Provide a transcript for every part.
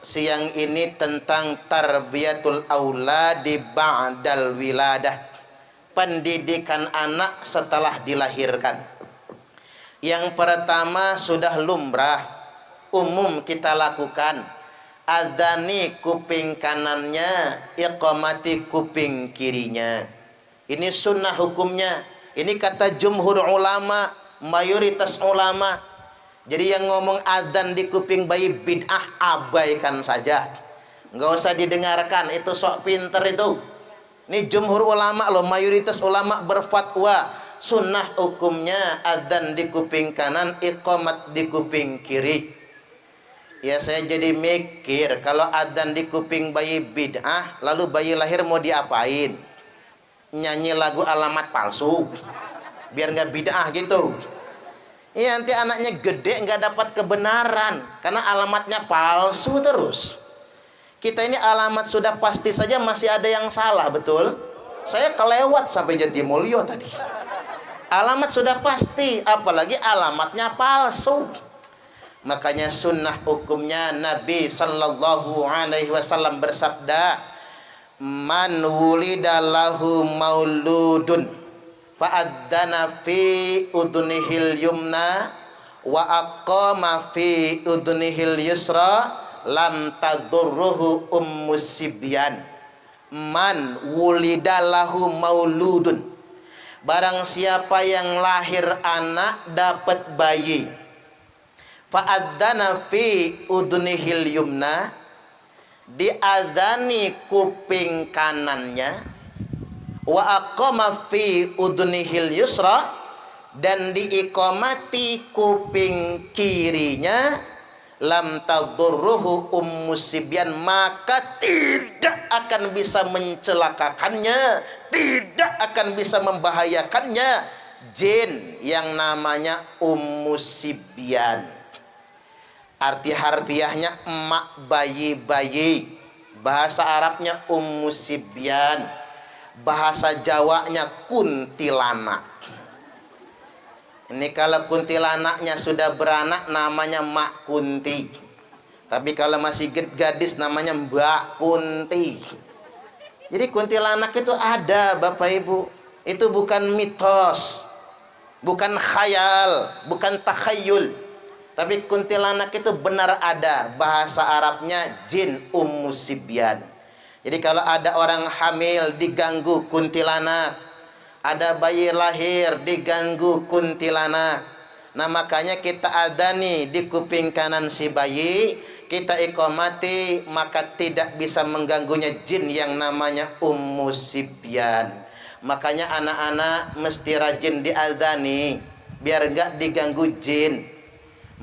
siang ini tentang tarbiyatul auladi ba'dal wiladah, pendidikan anak setelah dilahirkan. Yang pertama sudah lumrah, umum kita lakukan, adzani kuping kanannya, iqamati kuping kirinya. Ini sunnah hukumnya. Ini kata jumhur ulama, mayoritas ulama. Jadi yang ngomong adzan di kuping bayi bid'ah, abaikan saja. Nggak usah didengarkan, itu sok pinter itu. Ini jumhur ulama loh, mayoritas ulama berfatwa sunnah hukumnya adzan di kuping kanan, iqamat di kuping kiri. Ya saya jadi mikir, kalau adzan di kuping bayi bid'ah, lalu bayi lahir mau diapain? Nyanyi lagu alamat palsu biar nggak bid'ah gitu. Iya, nanti anaknya gede nggak dapat kebenaran karena alamatnya palsu terus. Kita ini alamat sudah pasti saja masih ada yang salah, betul? Saya kelewat sampai Jatimulyo tadi. Alamat sudah pasti, apalagi alamatnya palsu. Makanya sunnah hukumnya Nabi sallallahu alaihi wasallam bersabda, man wulida lahu mauludun fa'adzana fi udunihil yumna wa aqama fi udunihil yusra lam tadurruhu ummus sibyan. Man wulida lahu mauludun, barang siapa yang lahir anak dapat bayi, fa'adzana fi udunihil yumna, diadzani kuping kanannya, wa aqama fi udunihil yusra, dan diiqamati kuping kirinya, lam tadurruhu ummus sibyan, maka tidak akan bisa mencelakakannya, tidak akan bisa membahayakannya jin yang namanya ummus sibyan. Arti harfiahnya emak bayi-bayi, bahasa Arabnya ummus sibyan, bahasa Jawanya kuntilanak. Ini kalau kuntilanaknya sudah beranak namanya Mak Kunti, tapi kalau masih gadis namanya Mbak Kunti. Jadi kuntilanak itu ada, Bapak Ibu. Itu bukan mitos, bukan khayal, bukan takhayul. Tapi kuntilanak itu benar ada, bahasa Arabnya jin ummus sibyan. Jadi kalau ada orang hamil diganggu kuntilanak, ada bayi lahir diganggu kuntilanak, nah makanya kita adani di kuping kanan si bayi, kita iqamati, maka tidak bisa mengganggunya jin yang namanya ummus sibyan. Makanya anak-anak mesti rajin diadani biar enggak diganggu jin.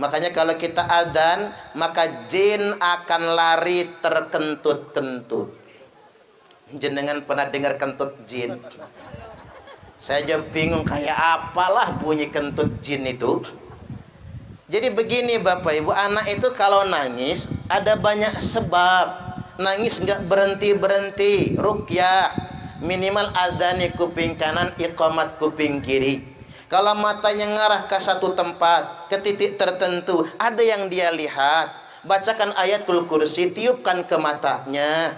Makanya kalau kita adzan, maka jin akan lari terkentut-kentut. Jenengan pernah dengar kentut jin? Saya aja bingung kayak apalah bunyi kentut jin itu. Jadi begini Bapak Ibu, anak itu kalau nangis ada banyak sebab. Nangis nggak berhenti-berhenti, ruqyah, minimal adzani kuping kanan, iqamat kuping kiri. Kalau matanya ngarah ke satu tempat, ke titik tertentu, ada yang dia lihat, bacakan ayatul kursi, tiupkan ke matanya.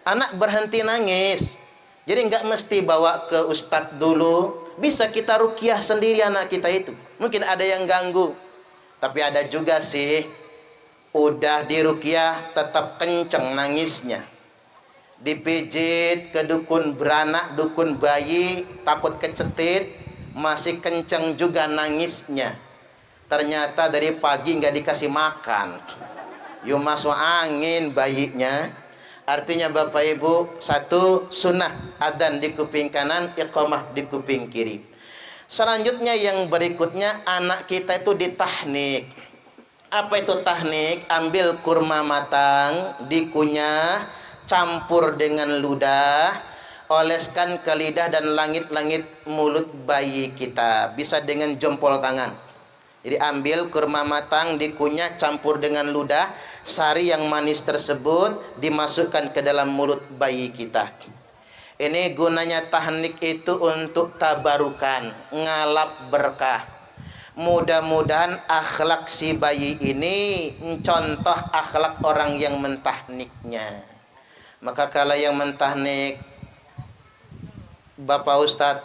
Anak berhenti nangis. Jadi nggak mesti bawa ke ustadz dulu, bisa kita ruqyah sendiri anak kita itu. Mungkin ada yang ganggu, tapi ada juga sih, udah diruqyah tetap kenceng nangisnya. Dipijit ke dukun beranak, dukun bayi, takut kecetit, masih kenceng juga nangisnya. Ternyata dari pagi nggak dikasih makan, yuk masuk angin bayinya. Artinya Bapak Ibu, satu sunnah adzan di kuping kanan, iqamah di kuping kiri. Selanjutnya yang berikutnya, anak kita itu ditahnik. Apa itu tahnik? Ambil kurma matang, dikunyah, campur dengan ludah, oleskan ke lidah dan langit-langit mulut bayi kita. Bisa dengan jempol tangan. Jadi ambil kurma matang, dikunyah, campur dengan ludah, sari yang manis tersebut dimasukkan ke dalam mulut bayi kita. Ini gunanya tahnik itu untuk tabarukan, ngalap berkah. Mudah-mudahan akhlak si bayi ini contoh akhlak orang yang mentahniknya. Maka kalau yang mentahnik Bapak Ustadz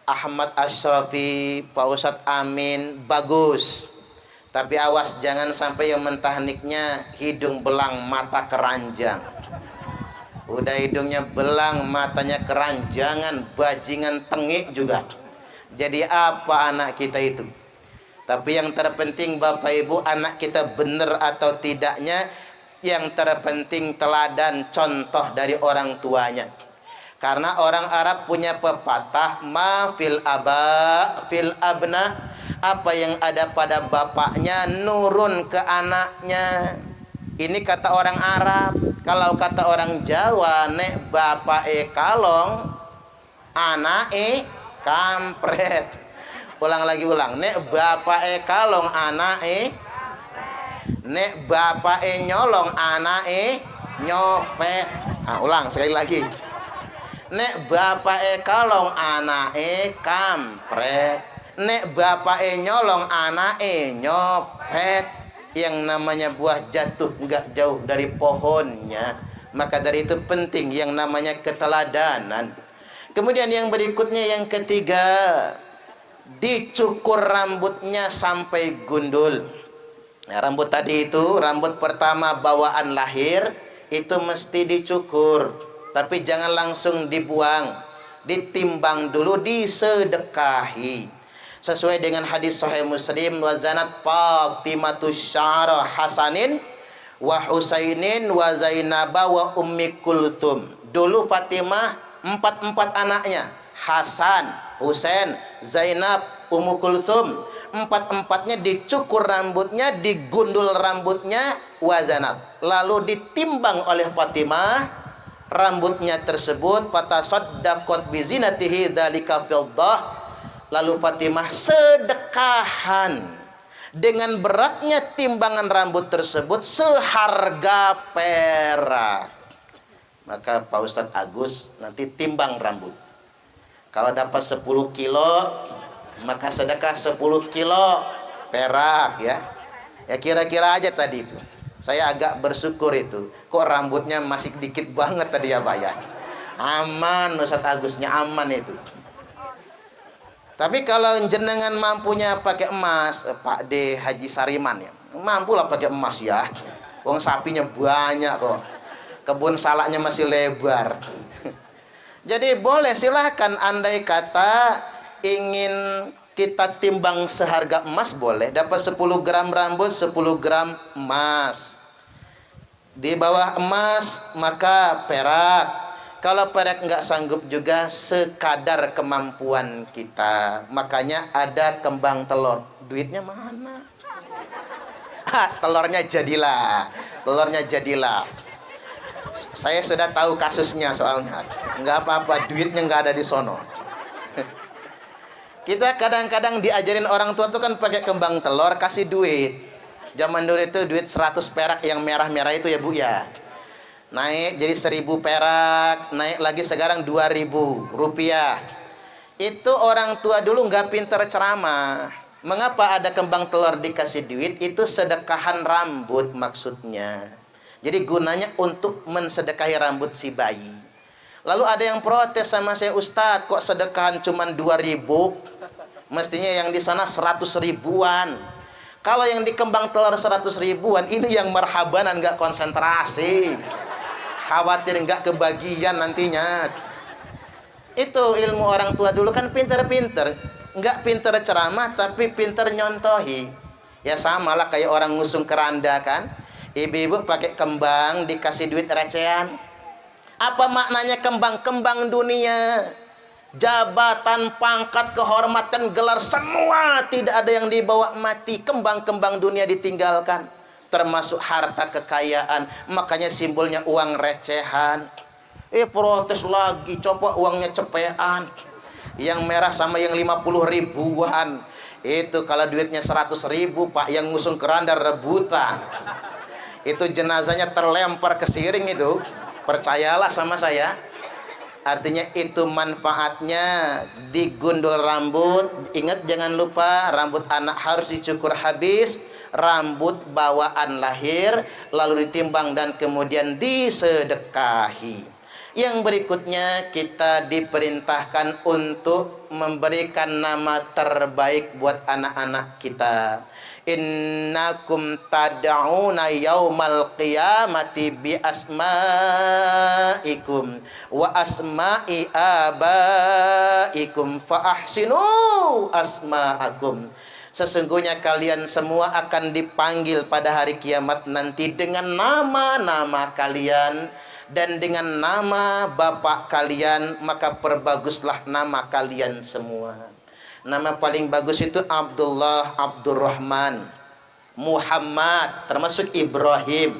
Ahmad Ashrafi, Pak Ustadz Amin, bagus. Tapi awas jangan sampai yang mentahniknya hidung belang, mata keranjang. Udah hidungnya belang, matanya keranjangan, bajingan tengik juga. Jadi apa anak kita itu? Tapi yang terpenting Bapak Ibu, anak kita benar atau tidaknya, yang terpenting teladan contoh dari orang tuanya. Karena orang Arab punya pepatah, ma fil aba fil abna, apa yang ada pada bapaknya nurun ke anaknya. Ini kata orang Arab. Kalau kata orang Jawa, nek bapake kalong, anake kampret. Ulang lagi, nek bapake kalong, anake, nek bapake nyolong, anake nyopet. Ulang sekali lagi. Nek bapake kalong, anake kampret. Nek bapake nyolong, anake nyopet. Yang namanya buah jatuh enggak jauh dari pohonnya. Maka dari itu penting yang namanya keteladanan. Kemudian yang berikutnya, yang ketiga, dicukur rambutnya sampai gundul. Nah, rambut tadi itu, rambut pertama bawaan lahir, itu mesti dicukur. Tapi jangan langsung dibuang, ditimbang dulu, disedekahi. Sesuai dengan hadis Sahih Muslim, wazanat Fatimatus sya'ra Hasanin wa Husainin wa Zainaba wa Ummi Kulthum. Dulu Fatimah empat anaknya, Hasan, Husain, Zainab, Ummu Kulthum. Empat-empatnya dicukur rambutnya, digundul rambutnya, wazanat. Lalu ditimbang oleh Fatimah rambutnya tersebut, fatasaddaqat bi zinatihi dzalika fiddah. Lalu Fatimah sedekahan dengan beratnya timbangan rambut tersebut seharga perak. Maka Pak Ustadz Agus nanti timbang rambut. Kalau dapat 10 kilo, maka sedekah 10 kilo perak ya. Ya kira-kira aja tadi itu. Saya agak bersyukur itu. Kok rambutnya masih dikit banget tadi ya Pak ya. Aman Ustadz Agusnya, aman itu. Tapi kalau jenengan mampunya pakai emas, Pak D Haji Sariman ya, mampulah pakai emas ya. Wong sapinya banyak kok, kebun salaknya masih lebar. Jadi boleh, silahkan. Andai kata ingin kita timbang seharga emas, boleh. Dapat 10 gram rambut, 10 gram emas. Di bawah emas maka perak. Kalau perak nggak sanggup juga, sekadar kemampuan kita. Makanya ada kembang telur. Duitnya mana? Telurnya jadilah. Saya sudah tahu kasusnya soalnya. Nggak apa-apa, duitnya nggak ada di sono. Kita kadang-kadang diajarin orang tua tuh kan pakai kembang telur, kasih duit. Zaman dulu itu duit 100 perak yang merah-merah itu ya Bu ya. Naik jadi 1000 perak, naik lagi sekarang 2000 rupiah. Itu orang tua dulu nggak pinter ceramah. Mengapa ada kembang telur dikasih duit? Itu sedekahan rambut maksudnya. Jadi gunanya untuk mensedekahi rambut si bayi. Lalu ada yang protes sama saya, Ustadz kok sedekahan cuma 2000? Mestinya yang di sana 100 ribuan. Kalau yang di kembang telur 100 ribuan, ini yang marhabanan nggak konsentrasi. Khawatir nggak kebagian nantinya. Itu ilmu orang tua dulu kan pinter-pinter. Nggak pinter ceramah tapi pinter nyontohi. Ya sama lah kayak orang ngusung keranda kan. Ibu-ibu pakai kembang dikasih duit recehan. Apa maknanya kembang? Kembang dunia. Jabatan, pangkat, kehormatan, gelar, semua tidak ada yang dibawa mati. Kembang-kembang dunia ditinggalkan. Termasuk harta kekayaan. Makanya simbolnya uang recehan. Protes lagi, coba uangnya cepean. Yang merah sama yang 50 ribuan. Itu kalau duitnya 100 ribu Pak, yang ngusung keranda rebutan. Itu jenazahnya terlempar ke siring itu. Percayalah sama saya. Artinya itu manfaatnya digundul rambut. Ingat jangan lupa rambut anak harus dicukur habis. Rambut bawaan lahir lalu ditimbang dan kemudian disedekahi. Yang berikutnya kita diperintahkan untuk memberikan nama terbaik buat anak-anak kita. Innakum tad'una yaumal qiyamati bi asma'ikum wa asma'i abaikum fa ahsinu asma'akum. Sesungguhnya kalian semua akan dipanggil pada hari kiamat nanti dengan nama-nama kalian dan dengan nama bapak kalian, maka perbaguslah nama kalian semua. Nama paling bagus itu Abdullah, Abdurrahman, Muhammad, termasuk Ibrahim.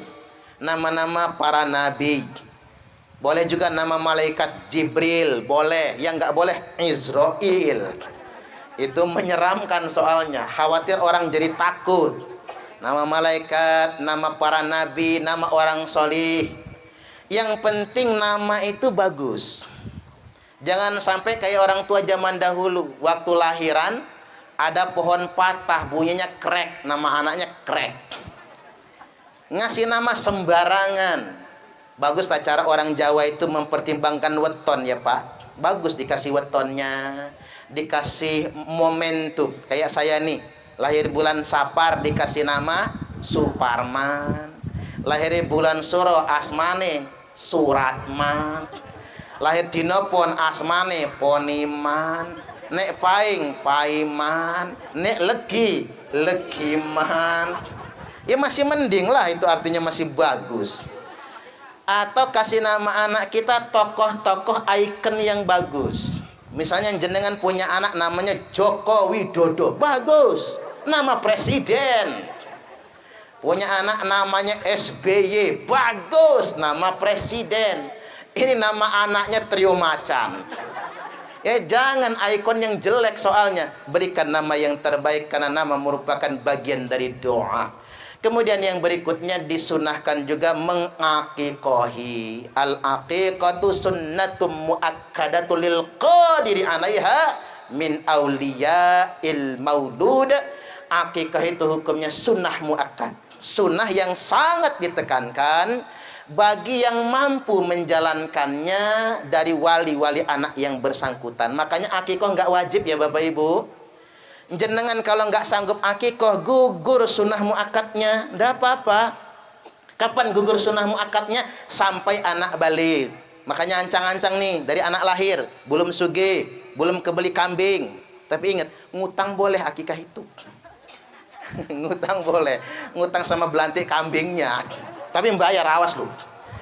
Nama-nama para nabi. Boleh juga nama malaikat Jibril, boleh. Yang enggak boleh Israil. Itu menyeramkan soalnya. Khawatir orang jadi takut. Nama malaikat, nama para nabi, nama orang solih. Yang penting nama itu bagus. Jangan sampai kayak orang tua zaman dahulu. Waktu lahiran ada pohon patah, bunyinya krek, nama anaknya krek. Ngasih nama sembarangan. Baguslah cara orang Jawa itu mempertimbangkan weton ya Pak. Bagus dikasih wetonnya, dikasih momentum. Kayak saya nih, lahir bulan Sapar dikasih nama Suparman. Lahir bulan Suro Asmane Suratman. Lahir dina pon asmane Poniman. Nek paing Paiman. Nek legi Legiman. Ya masih mending lah, itu artinya masih bagus. Atau kasih nama anak kita tokoh-tokoh ikon yang bagus. Misalnya jenengan punya anak namanya Joko Widodo, bagus. Nama presiden. Punya anak namanya SBY, bagus. Nama presiden. Ini nama anaknya Trio Macan. Ya jangan ikon yang jelek soalnya. Berikan nama yang terbaik karena nama merupakan bagian dari doa. Kemudian yang berikutnya disunahkan juga mengakikohi. Al-aqiqatu sunnatum muakkadatul lil qadiri 'alaiha min auliya'il maulud. Akikah itu hukumnya sunnah muakkad. Sunnah yang sangat ditekankan bagi yang mampu menjalankannya dari wali-wali anak yang bersangkutan. Makanya akikoh nggak wajib ya Bapak Ibu. Jenengan kalau nggak sanggup akikoh, gugur sunnah muakkadnya, nggak apa-apa. Kapan gugur sunnah muakkadnya? Sampai anak balik. Makanya ancang-ancang nih dari anak lahir, belum sugih, belum kebeli kambing. Tapi ingat, ngutang boleh akikah itu. Ngutang boleh, ngutang sama belantik kambingnya. Tapi membayar, awas lu.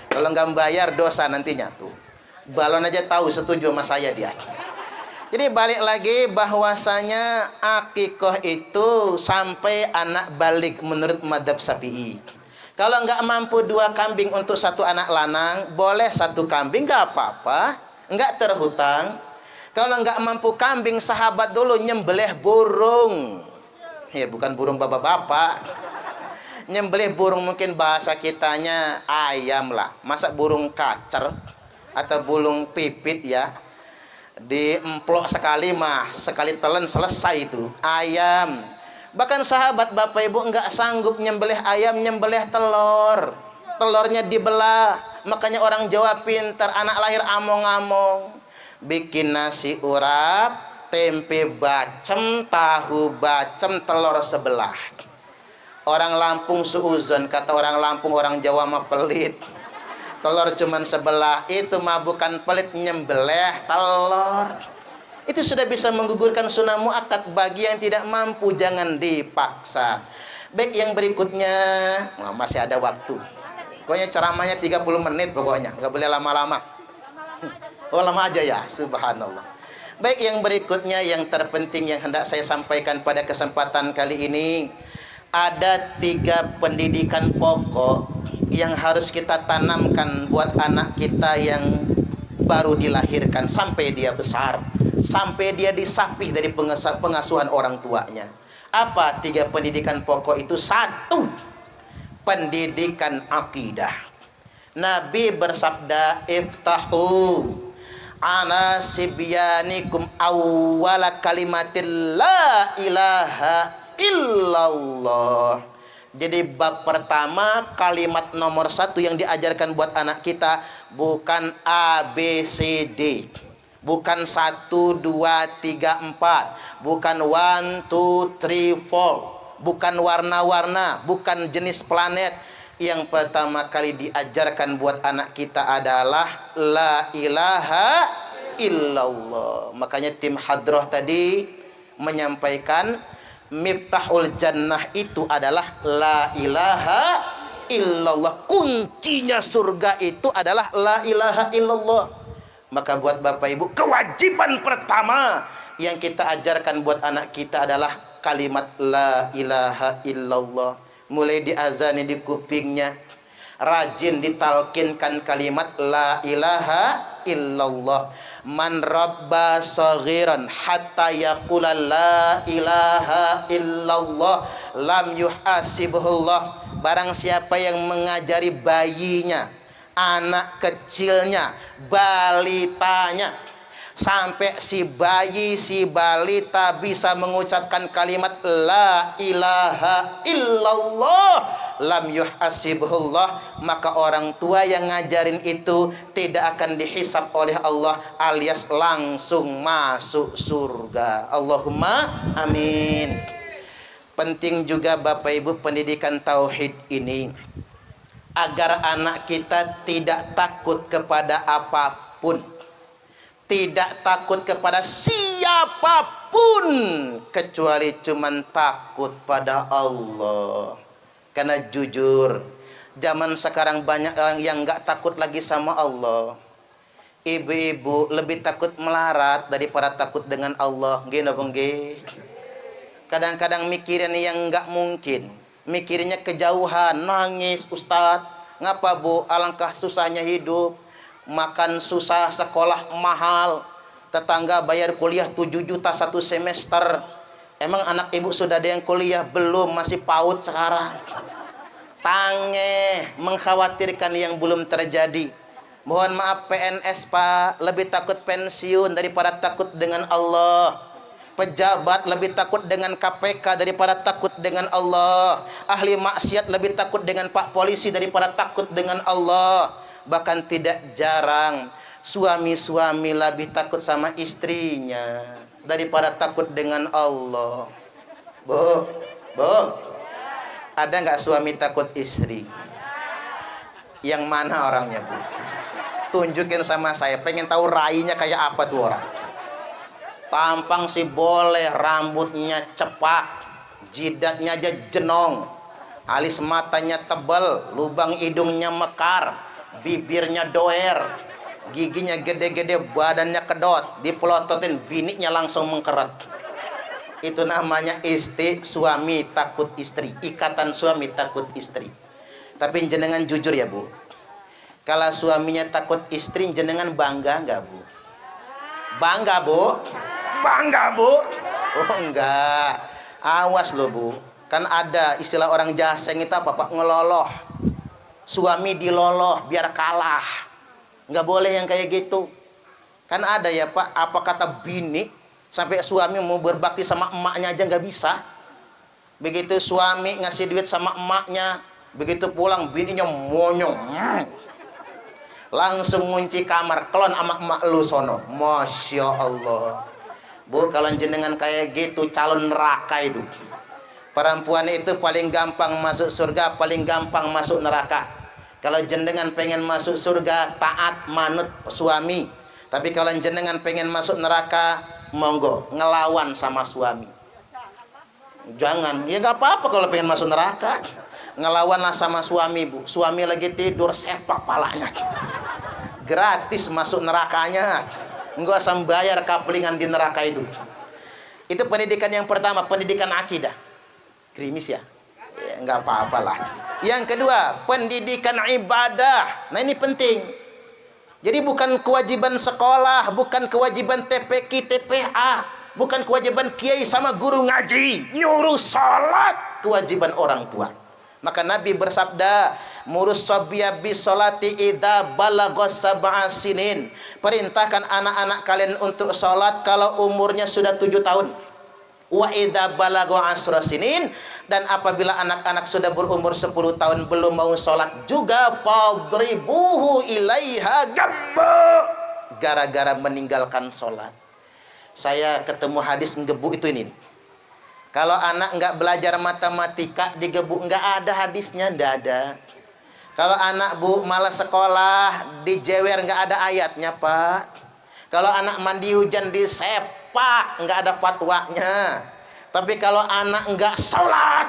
Kalau nggak membayar dosa nantinya tuh. Balon aja tahu setuju sama saya dia. Jadi balik lagi bahwasanya akikoh itu sampai anak balik menurut madzhab Syafi'i. Kalau nggak mampu 2 kambing untuk 1 anak lanang, boleh 1 kambing nggak apa-apa, nggak terhutang. Kalau nggak mampu kambing, sahabat dulu nyembelih burung. Ya bukan burung bapak-bapak. Nyembelih burung mungkin bahasa kitanya ayam lah. Masa burung kacer atau burung pipit ya. Diemplok sekali mah, sekali telan selesai itu. Ayam. Bahkan sahabat Bapak Ibu enggak sanggup nyembelih ayam, nyembelih telur. Telurnya dibelah. Makanya orang Jawa pintar, anak lahir among-among. Bikin nasi urap, tempe bacem, tahu bacem, telur sebelah. Orang Lampung suuzon, kata orang Lampung, orang Jawa mah pelit. Telur cuman sebelah, itu mah bukan pelit, nyembelih telur. Itu sudah bisa menggugurkan sunnah muakkad. Bagi yang tidak mampu jangan dipaksa. Baik, yang berikutnya, nah, masih ada waktu. Pokoknya ceramahnya 30 menit pokoknya, nggak boleh lama-lama. Oh lama aja ya, subhanallah. Baik, yang berikutnya yang terpenting yang hendak saya sampaikan pada kesempatan kali ini, ada 3 pendidikan pokok yang harus kita tanamkan buat anak kita yang baru dilahirkan sampai dia besar, sampai dia disapih dari pengasuhan orang tuanya. Apa 3 pendidikan pokok itu? 1, pendidikan akidah. Nabi bersabda, iftahu ana sibyanikum awwala kalimatil la ilaha illallah. Jadi bab pertama, kalimat nomor 1 yang diajarkan buat anak kita bukan A, B, C, D. Bukan 1, 2, 3, 4. Bukan 1, 2, 3, 4. Bukan warna-warna, bukan jenis planet. Yang pertama kali diajarkan buat anak kita adalah la ilaha illallah. Makanya tim hadroh tadi menyampaikan miftahul jannah itu adalah la ilaha illallah. Kuncinya surga itu adalah la ilaha illallah. Maka buat Bapak Ibu, kewajiban pertama yang kita ajarkan buat anak kita adalah kalimat la ilaha illallah. Mulai diazani di kupingnya, rajin ditalkinkan kalimat la ilaha illallah. Man rabba saghiran hatta yaqula la ilaha illallah lam yuhasibullah. Barang siapa yang mengajari bayinya, anak kecilnya, balitanya, sampai si bayi, si balita bisa mengucapkan kalimat la ilaha illallah, lam yuhasibullah, maka orang tua yang ngajarin itu tidak akan dihisab oleh Allah alias langsung masuk surga. Allahumma amin. Penting juga Bapak Ibu pendidikan tauhid ini agar anak kita tidak takut kepada apapun, tidak takut kepada siapapun kecuali cuman takut pada Allah. Karena jujur, zaman sekarang banyak orang yang nggak takut lagi sama Allah. Ibu-ibu lebih takut melarat daripada takut dengan Allah. Nggih. Kadang-kadang mikirin yang nggak mungkin, mikirnya kejauhan, nangis, Ustadz. Ngapa Bu? Alangkah susahnya hidup. Makan susah, sekolah mahal, tetangga bayar kuliah 7 juta 1 semester. Emang anak ibu sudah ada yang kuliah? Belum, masih PAUD sekarang. Tangeh, mengkhawatirkan yang belum terjadi. Mohon maaf PNS Pak, lebih takut pensiun daripada takut dengan Allah. Pejabat lebih takut dengan KPK daripada takut dengan Allah. Ahli maksiat lebih takut dengan Pak Polisi daripada takut dengan Allah. Bahkan tidak jarang suami-suami lebih takut sama istrinya daripada takut dengan Allah. Bu, ada nggak suami takut istri? Yang mana orangnya Bu? Tunjukin sama saya, pengen tahu rainya kayak apa tuh orang. Tampang sih boleh, rambutnya cepak, jidatnya aja jenong, alis matanya tebal, lubang hidungnya mekar, bibirnya doer, giginya gede-gede, badannya kedot, dipelototin, bininya langsung mengkeret. Itu namanya suami takut istri, ikatan suami takut istri. Tapi jenengan jujur ya Bu, kalau suaminya takut istri, jenengan bangga nggak Bu? Bangga Bu? Bangga Bu? Oh enggak, awas loh Bu. Kan ada istilah orang Jaseng itu apa Pak? Ngeloloh. Suami diloloh biar kalah. Nggak boleh yang kayak gitu. Kan ada ya Pak, apa kata bini sampai suami mau berbakti sama emaknya aja nggak bisa. Begitu suami ngasih duit sama emaknya, begitu pulang bininya monyong. Langsung ngunci kamar, kelon sama emak lu sono. Masya Allah. Bu, kalau jenengan kayak gitu calon neraka itu. Perempuan itu paling gampang masuk surga, paling gampang masuk neraka. Kalau jenengan pengen masuk surga, taat manut suami. Tapi kalau jenengan pengen masuk neraka, monggo ngelawan sama suami. Jangan, ya nggak apa-apa kalau pengen masuk neraka. Ngelawanlah sama suami Bu. Suami lagi tidur, sepak palanya. Gratis masuk nerakanya. Enggak usah bayar kaplingan di neraka itu. Itu pendidikan yang pertama, pendidikan akidah. Krimis ya? Ya enggak apa-apalah. Yang kedua, pendidikan ibadah. Nah ini penting. Jadi bukan kewajiban sekolah, bukan kewajiban TPQ, TPA, bukan kewajiban kiai sama guru ngaji, nyuruh salat, kewajiban orang tua. Maka Nabi bersabda, Murus sabiyya bis salati idza balagha sab'a sinin. Perintahkan anak-anak kalian untuk salat kalau umurnya sudah 7 tahun. Wa idza balagha 10 sinin, dan apabila anak-anak sudah berumur 10 tahun belum mau salat juga, fadribuhu ilaiha gabba, gara-gara meninggalkan salat. Saya ketemu hadis ngebuk itu ini. Kalau anak enggak belajar matematika digebuk, enggak ada hadisnya, enggak ada. Kalau anak bu malas sekolah dijewer, enggak ada ayatnya pak. Kalau anak mandi hujan disepak, enggak ada fatwanya. Tapi kalau anak enggak sholat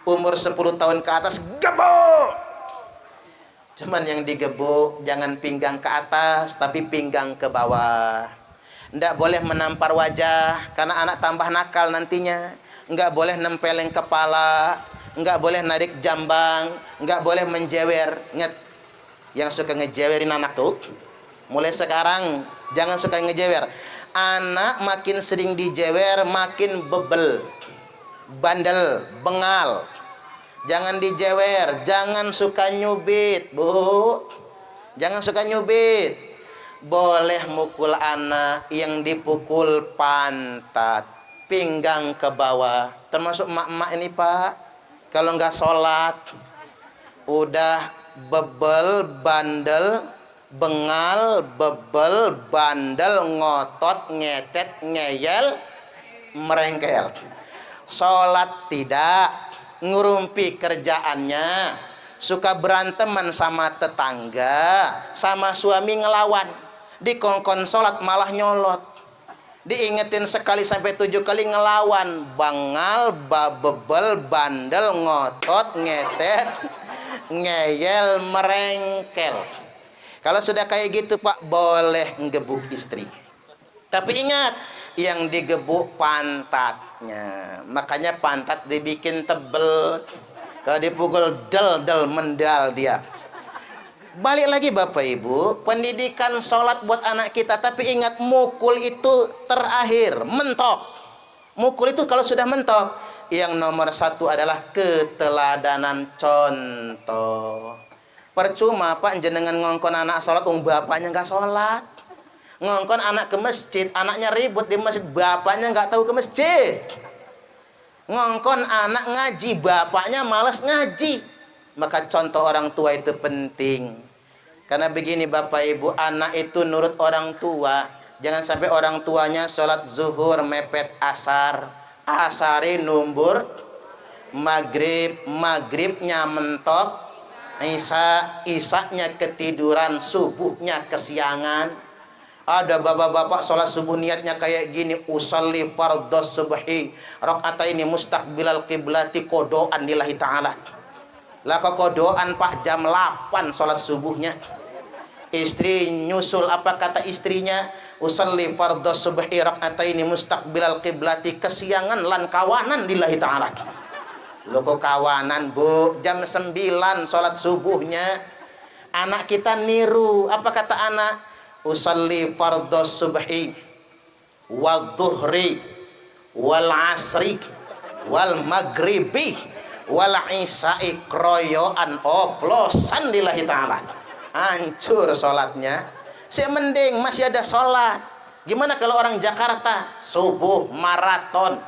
umur 10 tahun ke atas, gebuk. Cuman yang digebuk jangan pinggang ke atas, tapi pinggang ke bawah. Enggak boleh menampar wajah karena anak tambah nakal nantinya. Enggak boleh nempeleng kepala, enggak boleh narik jambang, enggak boleh menjewer. Ingat, yang suka ngejewerin anak tuh, mulai sekarang jangan suka ngejewer. Anak makin sering dijewer makin bebel, bandel, bengal. Jangan dijewer, jangan suka nyubit, Bu. Jangan suka nyubit. Boleh mukul anak, yang dipukul pantat, pinggang ke bawah. Termasuk emak-emak ini pak, kalau nggak sholat udah bebel, bandel, bengal, bebel, bandel, ngotot, ngetet, ngeyel, merengkel. Sholat tidak, ngurumpi kerjaannya, suka beranteman sama tetangga, sama suami ngelawan, dikongkon sholat malah nyolot, diingetin sekali sampai 7 kali ngelawan, bangal, bebel, bandel, ngotot, ngetet, ngeyel, merengkel. Kalau sudah kayak gitu pak, boleh ngebuk istri. Tapi ingat, yang digebuk pantatnya. Makanya pantat dibikin tebel. Kalau dipukul del mendal dia. Balik lagi Bapak Ibu, pendidikan sholat buat anak kita. Tapi ingat, mukul itu terakhir, mentok. Mukul itu kalau sudah mentok, yang nomor 1 adalah keteladanan contoh. Percuma pak jenengan ngongkon anak sholat, bapaknya nggak sholat. Ngongkon anak ke masjid, anaknya ribut di masjid, bapaknya nggak tahu ke masjid. Ngongkon anak ngaji, bapaknya malas ngaji. Maka contoh orang tua itu penting. Karena begini Bapak Ibu, anak itu nurut orang tua. Jangan sampai orang tuanya sholat zuhur mepet asar, asari numbur maghrib, maghribnya mentok, isaknya ketiduran, subuhnya kesiangan. Ada bapak-bapak sholat subuh niatnya kayak gini, usalli fardhos subhi rakaataini mustaqbilal qiblati, kodoan lillahi ta'ala. Lah kok kodoan pak jam 8 sholat subuhnya. Istri nyusul, apa kata istrinya? Usalli fardhos subhi rakaataini mustaqbilal qiblati, kesiangan lan kawanan lillahi ta'ala. Lo kok kawanan bu, jam 9 sholat subuhnya. Anak kita niru, apa kata anak? Usalli fardhos subhi wal dhuhri wal asri wal maghribi wal isya'i kroyoan, oplosan lillahi ta'ala. Hancur sholatnya. Si mending masih ada sholat. Gimana kalau orang Jakarta subuh maraton,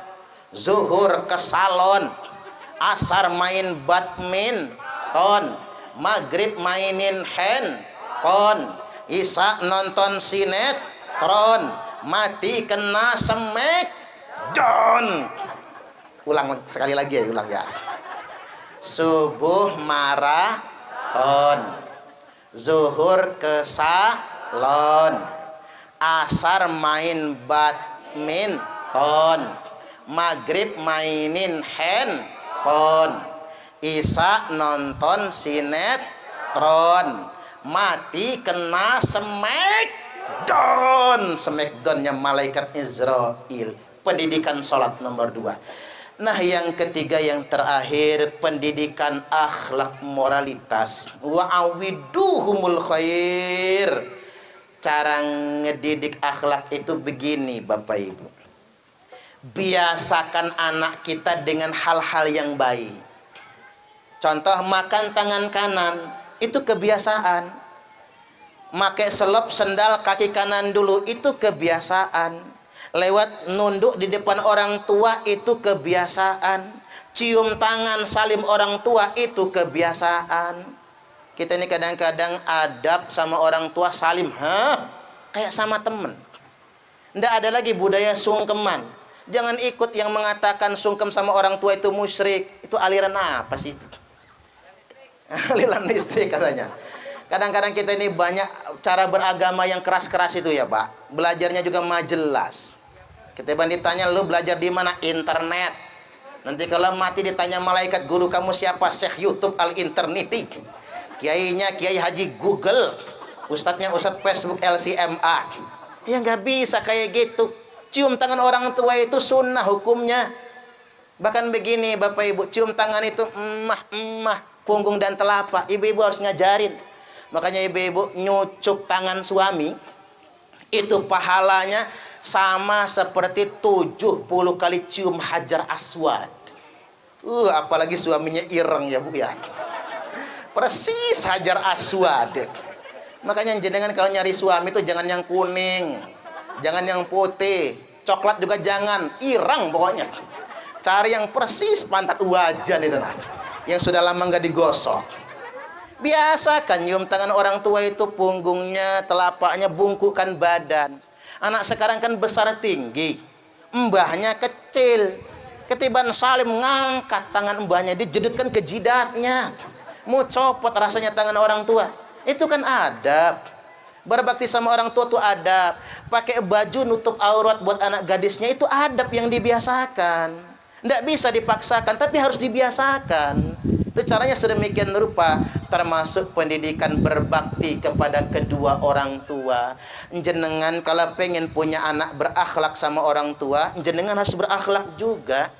zuhur ke salon, asar main badminton, maghrib mainin handphone, isya nonton sinetron, mati kena semek John. Ulang sekali lagi ya, ulang ya. Subuh maraton, zuhur ke salon, asar main badminton, maghrib mainin handphone, isya nonton sinetron, mati kena smackdown. Smackdownnya malaikat Israel. Pendidikan sholat nomor 2. Nah yang ketiga, yang terakhir, pendidikan akhlak moralitas. Wa'awiduhumul khair. Cara ngedidik akhlak itu begini Bapak Ibu. Biasakan anak kita dengan hal-hal yang baik. Contoh makan tangan kanan, itu kebiasaan. Pakai selop sendal kaki kanan dulu, itu kebiasaan. Lewat nunduk di depan orang tua, itu kebiasaan. Cium tangan salim orang tua, itu kebiasaan. Kita ini kadang-kadang adab sama orang tua salim, kayak sama temen. Nggak ada lagi budaya sungkeman. Jangan ikut yang mengatakan sungkem sama orang tua itu musyrik. Itu aliran apa sih itu? Aliran listrik katanya. Kadang-kadang kita ini banyak cara beragama yang keras-keras itu ya Pak. Belajarnya juga majelas. Kita ditanya, lu belajar di mana? Internet. Nanti kalau mati ditanya malaikat, guru kamu siapa? Syekh YouTube al-interneti. Kiainya Kiai Haji Google. Ustadznya Ustadz Facebook LCMA. Ya nggak bisa kayak gitu. Cium tangan orang tua itu sunnah hukumnya. Bahkan begini Bapak Ibu, cium tangan itu punggung dan telapak. Ibu-ibu harus ngajarin. Makanya ibu-ibu nyucuk tangan suami, itu pahalanya sama seperti 70 kali cium Hajar Aswad. Apalagi suaminya ireng ya Bu ya. Persis Hajar Aswad. Makanya jenengan kalau nyari suami itu jangan yang kuning, jangan yang putih, coklat juga jangan, ireng pokoknya. Cari yang persis pantat wajan itu, yang sudah lama nggak digosok. Biasakan nyium tangan orang tua itu punggungnya, telapaknya, bungkukkan badan. Anak sekarang kan besar tinggi, mbahnya kecil. Ketiban salim ngangkat tangan mbahnya, dijedutkan ke jidatnya. Mau copot rasanya tangan orang tua. Itu kan adab. Berbakti sama orang tua itu adab. Pakai baju nutup aurat buat anak gadisnya itu adab yang dibiasakan. Tidak bisa dipaksakan, tapi harus dibiasakan. Itu caranya sedemikian rupa, termasuk pendidikan berbakti kepada kedua orang tua. Jenengan kalau pengen punya anak berakhlak sama orang tua, jenengan harus berakhlak juga.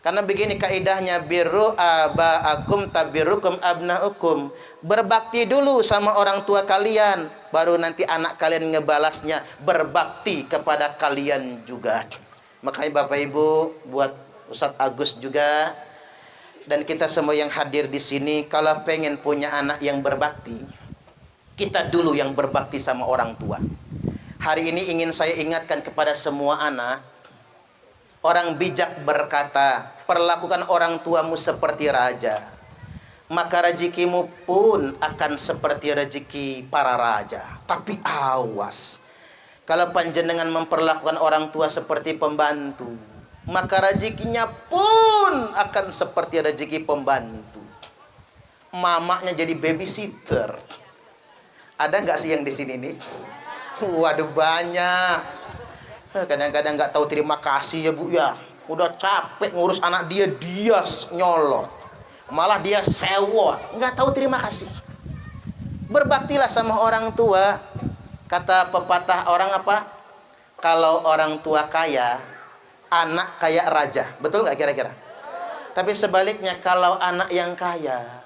Karena begini kaidahnya, birru abaakum tabirukum abnaukum. Berbakti dulu sama orang tua kalian, baru nanti anak kalian ngebalasnya berbakti kepada kalian juga. Makanya Bapak Ibu, buat Ustadz Agus juga, dan kita semua yang hadir di sini, kalau pengen punya anak yang berbakti, kita dulu yang berbakti sama orang tua. Hari ini ingin saya ingatkan kepada semua anak, orang bijak berkata, perlakukan orang tuamu seperti raja, maka rezekimu pun akan seperti rezeki para raja. Tapi awas, kalau panjenengan memperlakukan orang tua seperti pembantu, maka rezekinya pun akan seperti rezeki pembantu. Mamanya jadi babysitter. Ada nggak sih yang di sini nih? Waduh banyak. Kadang-kadang nggak tahu terima kasih ya Bu ya. Udah capek ngurus anak dia nyolot. Malah dia sewot, nggak tahu terima kasih. Berbaktilah sama orang tua. Kata pepatah orang apa? Kalau orang tua kaya, anak kayak raja. Betul nggak kira-kira? Tapi sebaliknya, kalau anak yang kaya,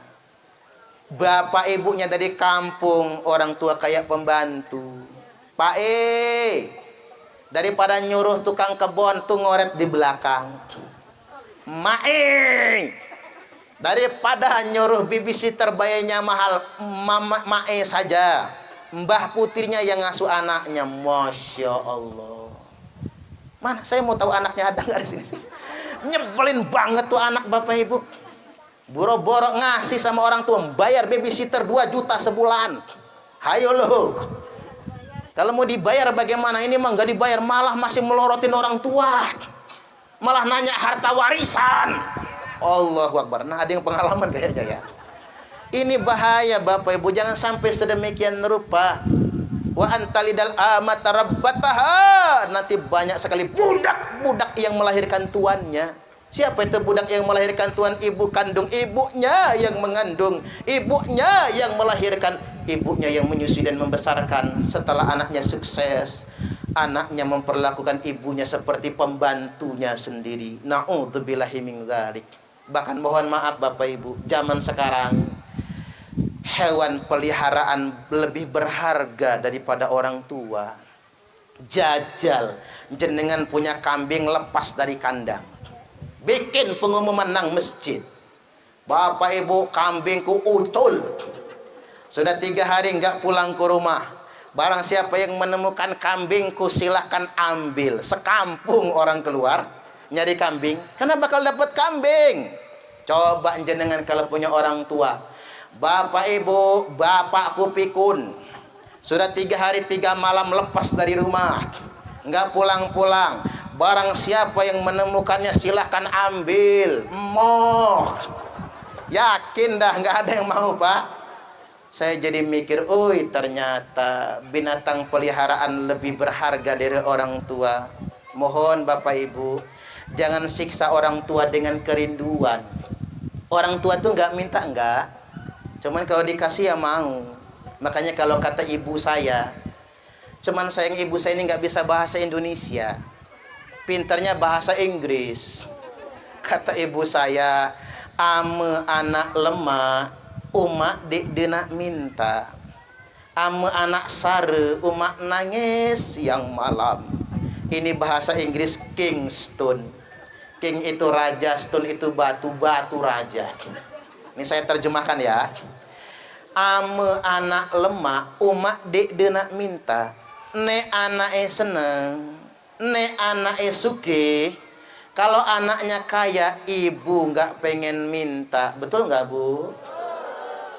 bapak ibunya dari kampung, orang tua kayak pembantu. Pak daripada nyuruh tukang kebon tuh ngoret di belakang. Daripada nyuruh babysitter bayarnya mahal, mae saja. Mbah putrinya yang ngasuh anaknya. Masya Allah. Mana saya mau tahu anaknya ada nggak di sini sih? Nyebelin banget tuh anak Bapak Ibu. Boro-boro ngasih sama orang tua, bayar babysitter 2 juta sebulan. Hayo loh. Kalau mau dibayar bagaimana? Ini mah nggak dibayar, malah masih melorotin orang tua. Malah nanya harta warisan. Allahu Akbar. Nah, ada yang pengalaman kayaknya ya. Ini bahaya Bapak Ibu, jangan sampai sedemikian rupa. Wa antalidal amata rabbataha. Nanti banyak sekali budak-budak yang melahirkan tuannya. Siapa itu budak yang melahirkan tuan? Ibu kandung ibunya yang mengandung, ibunya yang melahirkan, ibunya yang menyusui dan membesarkan. Setelah anaknya sukses, anaknya memperlakukan ibunya seperti pembantunya sendiri. Na'udzubillahi min dzalik. Bahkan mohon maaf Bapak Ibu, zaman sekarang hewan peliharaan lebih berharga daripada orang tua. Jajal, jenengan punya kambing lepas dari kandang, bikin pengumuman nang masjid, Bapak ibu, kambingku ucul. Sudah 3 hari nggak pulang ke rumah. Barang siapa yang menemukan kambingku silahkan ambil. Sekampung orang keluar nyari kambing, karena bakal dapat kambing. Coba jenengan kalau punya orang tua. Bapak ibu, bapakku pikun. Sudah 3 hari 3 malam lepas dari rumah, nggak pulang-pulang. Barang siapa yang menemukannya silahkan ambil. Moh, yakin dah nggak ada yang mau, Pak. Saya jadi mikir, ternyata binatang peliharaan lebih berharga dari orang tua. Mohon Bapak Ibu, jangan siksa orang tua dengan kerinduan. Orang tua tuh nggak minta enggak, cuman kalau dikasih ya mau. Makanya kalau kata ibu saya, cuman sayang ibu saya ini nggak bisa bahasa Indonesia, pintarnya bahasa Inggris. Kata ibu saya, ame anak lemah, umak dina minta. Ame anak sare, umak nangis siang malam. Ini bahasa Inggris Kingston. King itu raja, stone itu batu, batu raja. Ini saya terjemahkan ya. Ame anak lemah, umak dina minta. Ne anake seneng, ne anake sugih. Kalau anaknya kaya, ibu nggak pengen minta. Betul nggak, Bu?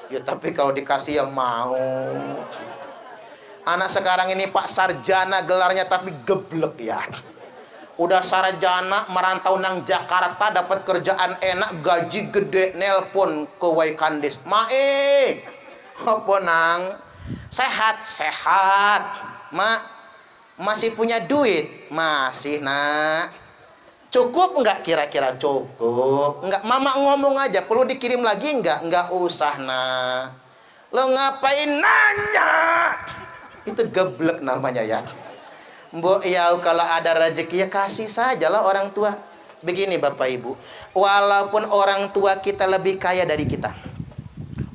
Ya tapi kalau dikasih yang mau. Anak sekarang ini Pak Sarjana gelarnya tapi geblek ya. Udah sarjana merantau nang Jakarta, dapat kerjaan enak, gaji gede, nelpon ke Waikandis. Mae, apa nang? Sehat. Mak, masih punya duit? Masih, nak. Cukup enggak kira-kira? Cukup. Enggak, mama ngomong aja, perlu dikirim lagi enggak? Enggak usah, nak. Lo ngapain nanya? Itu geblek namanya ya. Mbok ya, kalau ada rezeki ya kasih sajalah orang tua. Begini Bapak Ibu, walaupun orang tua kita lebih kaya dari kita,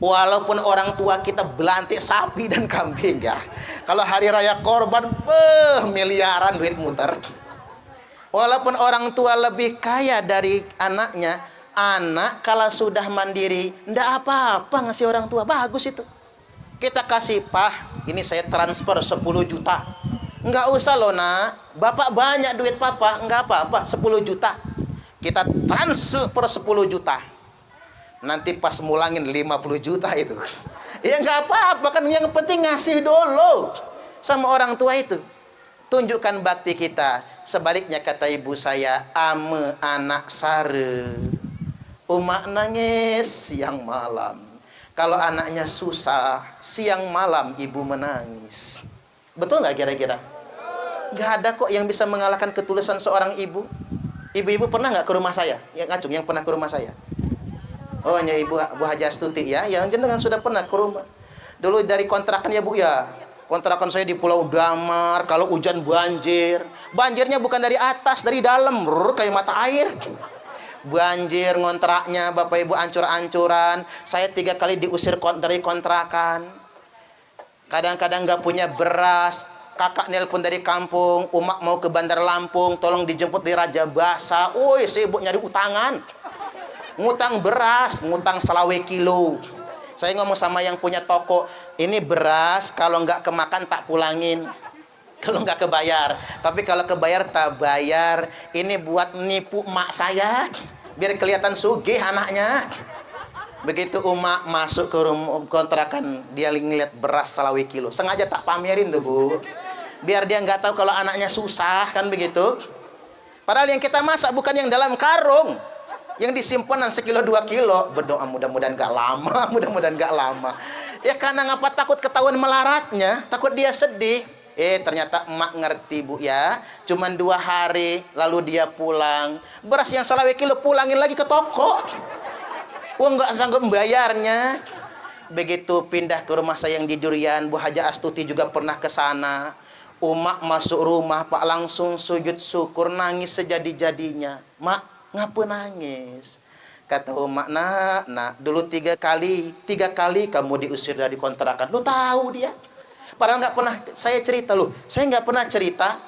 walaupun orang tua kita belantik sapi dan kambing ya, kalau hari raya korban miliaran duit muter. Walaupun orang tua lebih kaya dari anaknya, anak kalau sudah mandiri ndak apa-apa ngasih orang tua, bagus itu. Kita kasih, Pak, ini saya transfer 10 juta. Enggak usah loh, nak. Bapak banyak duit papa, enggak apa-apa, 10 juta. Kita transfer 10 juta. Nanti pas mulangin 50 juta itu. Ya enggak apa-apa kan, yang penting ngasih dulu sama orang tua itu. Tunjukkan bakti kita. Sebaliknya kata ibu saya, ame anak sare, umak nangis siang malam. Kalau anaknya susah, siang malam ibu menangis. Betul nggak kira-kira? Nggak ada kok yang bisa mengalahkan ketulusan seorang ibu. Ibu-ibu pernah nggak ke rumah saya? Yang ngacung, yang pernah ke rumah saya? Oh, hanya Bu Haji Astuti ya. Yang jenengan sudah pernah ke rumah. Dulu dari kontrakan ya Bu ya. Kontrakan saya di Pulau Damar. Kalau hujan banjir, banjirnya bukan dari atas, dari dalam, kayak mata air. Banjir ngontraknya Bapak Ibu ancur-ancuran. Saya 3 kali diusir dari kontrakan. Kadang-kadang nggak punya beras. Kakak nelpon dari kampung, umak mau ke Bandar Lampung, tolong dijemput di Raja Basa. Woi, sibuk nyari utangan. Ngutang beras, ngutang selawe kilo. Saya ngomong sama yang punya toko, ini beras kalau nggak kemakan tak pulangin. Kalau nggak kebayar. Tapi kalau kebayar tak bayar. Ini buat nipu emak saya, biar kelihatan sugih anaknya. Begitu umak masuk ke rumah kontrakan, dia ngeliat beras selawe kilo. Sengaja tak pamerin deh Bu, biar dia nggak tahu kalau anaknya susah, kan begitu. Padahal yang kita masak bukan yang dalam karung, yang disimpan 1 kilo 2 kilo. Berdoa mudah-mudahan nggak lama, mudah-mudahan nggak lama. Ya karena ngapa, takut ketahuan melaratnya, takut dia sedih. Ternyata emak ngerti Bu ya. Cuman 2 hari lalu dia pulang, beras yang selawe kilo pulangin lagi ke toko. Nggak sanggup membayarnya. Begitu pindah ke rumah saya yang di Durian, Bu Haja Astuti juga pernah ke sana. Umak masuk rumah, Pak, langsung sujud syukur, nangis sejadi-jadinya. Mak, ngapa nangis? Kata umak, nak, dulu 3 kali kamu diusir dari kontrakan. Lo tahu dia? Padahal nggak pernah saya cerita loh. Saya nggak pernah cerita.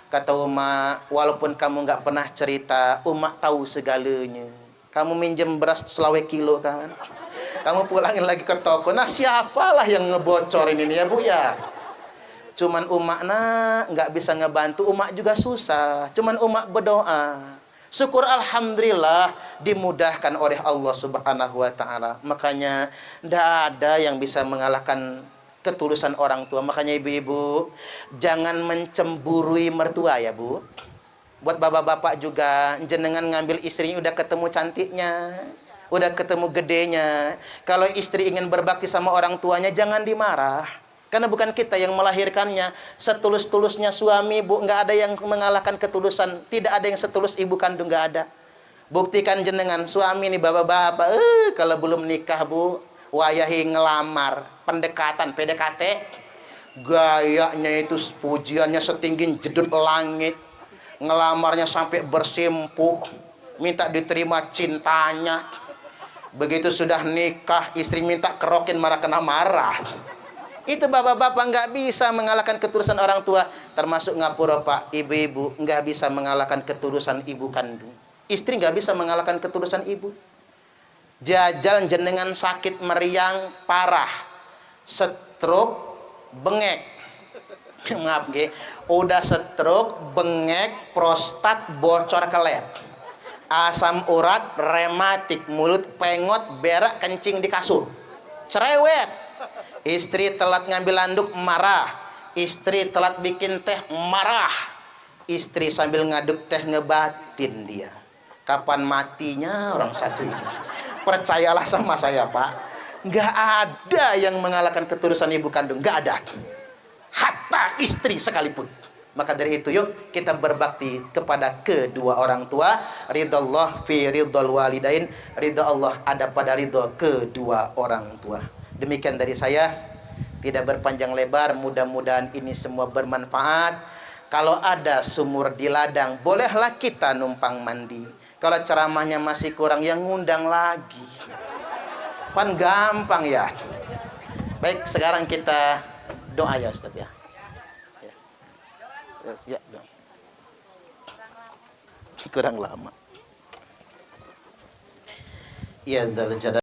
Kata umak, walaupun kamu nggak pernah cerita, umak tahu segalanya. Kamu minjem beras selawe kilo kan. Kamu pulangin lagi ke toko. Nah, siapalah yang ngebocorin ini ya Bu ya? Cuman umak nggak bisa ngebantu, umak juga susah. Cuman umak berdoa. Syukur alhamdulillah dimudahkan oleh Allah Subhanahu wa taala. Makanya tidak ada yang bisa mengalahkan ketulusan orang tua. Makanya ibu-ibu jangan mencemburui mertua ya Bu. Buat bapak-bapak juga, jenengan ngambil istrinya udah ketemu cantiknya, udah ketemu gedenya. Kalau istri ingin berbakti sama orang tuanya jangan dimarah. Karena bukan kita yang melahirkannya. Setulus-tulusnya suami, Bu, nggak ada yang mengalahkan ketulusan. Tidak ada yang setulus ibu kandung, nggak ada. Buktikan jenengan suami nih bapak-bapak, kalau belum nikah Bu, wayahi ngelamar, pendekatan, PDKT, gayanya itu pujiannya setinggi jedut langit, ngelamarnya sampai bersimpuh, minta diterima cintanya. Begitu sudah nikah, istri minta kerokin malah kena marah. Itu bapak-bapak nggak bisa mengalahkan ketulusan orang tua. Termasuk ngapura Pak, ibu-ibu nggak bisa mengalahkan ketulusan ibu kandung. Istri nggak bisa mengalahkan ketulusan ibu. Jajal jenengan sakit meriang parah, stroke, bengek. Maaf nggih, udah stroke, bengek, prostat, bocor kelet, asam urat, rematik, mulut pengot, berak, kencing di kasur, cerewet. Istri telat ngambil anduk marah, istri telat bikin teh marah, istri sambil ngaduk teh ngebatin dia. Kapan matinya orang satu ini? Percayalah sama saya Pak, nggak ada yang mengalahkan ketulusan ibu kandung, nggak ada. Hatta istri sekalipun. Maka dari itu yuk kita berbakti kepada kedua orang tua. Ridallah fi ridal walidain. Ridha Allah ada pada ridha kedua orang tua. Demikian dari saya, tidak berpanjang lebar, mudah-mudahan ini semua bermanfaat. Kalau ada sumur di ladang, bolehlah kita numpang mandi. Kalau ceramahnya masih kurang, yang ngundang lagi. Pan gampang ya. Baik, sekarang kita doa ya Ustaz ya. Ya, dong. Kurang lama. Ya,